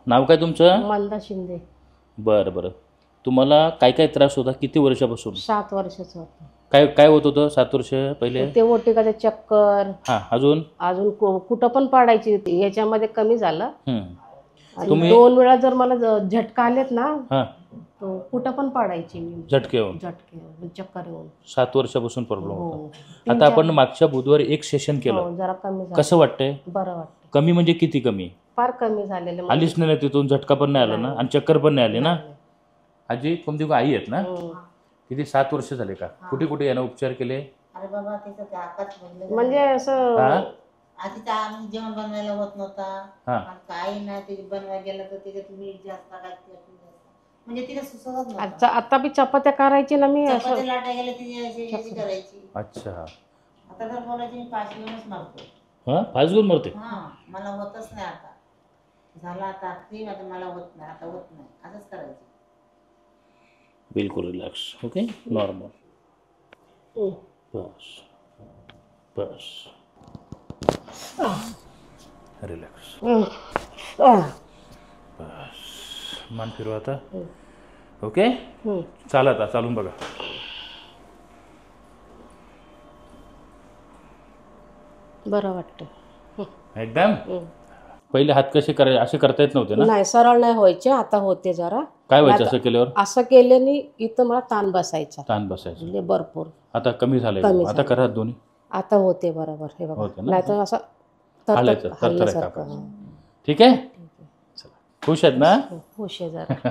नाव काय तुमचं? मंदा शिंदे. बरं बरं. तुम्हाला काय काय त्रास होता, किती वर्षापासून? 7 वर्षाचं होतं. काय काय होत होतं 7 वर्ष पहिले? ते ओटीकाचे चक्कर, हां, अजून अजून कुठं पण पाडायची. याच्यामध्ये कमी झालं. आणि तुम्ही 2 वेळा जर मला झटका आलेत ना, हां तो कुठं पण पाडायची मी. झटके येऊन झटके चक्कर येऊन 7 वर्षापासून प्रॉब्लेम हो. होता. आता आपण मागच्या बुधवारी एक सेशन केलं. हो, जरा कमी झालं. कसं वाटतंय? बरं वाटतं. कमी म्हणजे किती कमी? फार कमी झालेलं. आलीच नाही ना तिथून, झटका पण नाही आला ना, आणि चक्कर पण नाही आली ना. नाही. आजी तुमची आई आहेत ना? हो. किती 7 वर्ष झाले का? कुठे कुठे यानं उपचार केले? अरे बाबा तिचं ते आकाश बदललं. म्हणजे असं हां आधी तर आम्ही जेवण बनवायला होत नव्हता. हां आणि काही नाही ते बनवायला गेलं तर त्याच्यात मीठ जास्त टाकते म्हणजे तिला सुचतच नव्हतं. आता बी चपात्या करायची ना मी असं. चपाती लाटायला गेलं तिने अशी करायची. अच्छा. आता तर बोलायची मी 5 घेऊनच मारतो. हां 5 गुण मरते. हां मला होतच नाही आता. झाला आता क्रीम, आता मला होत नाही, आता होत नाही, असंच करायचं. बिलकुल रिलॅक्स. Okay normal. बस बस रिलॅक्स. बस मान फिरवा आता. ओके चाला आता, चालून बघा. बरं वाटतं एकदम. पहिले हात कसे करायचे, असे करता येत नव्हते ना? नाही, सरळ नाही व्हायचे. आता होते जरा. काय व्हायचं असं केल्यावर? असं केल्याने इथं मला ताण बसायचा. ताण बसायचं. म्हणजे भरपूर. आता कमी झालंय. आता करा दोन्ही. आता होते बरोबर. हे बघा, नाही तर असं हल्ल्यासारखं. हल्ल्यासारखं. ठीक आहे. चला खुश आहेत ना? खुश आहे जरा.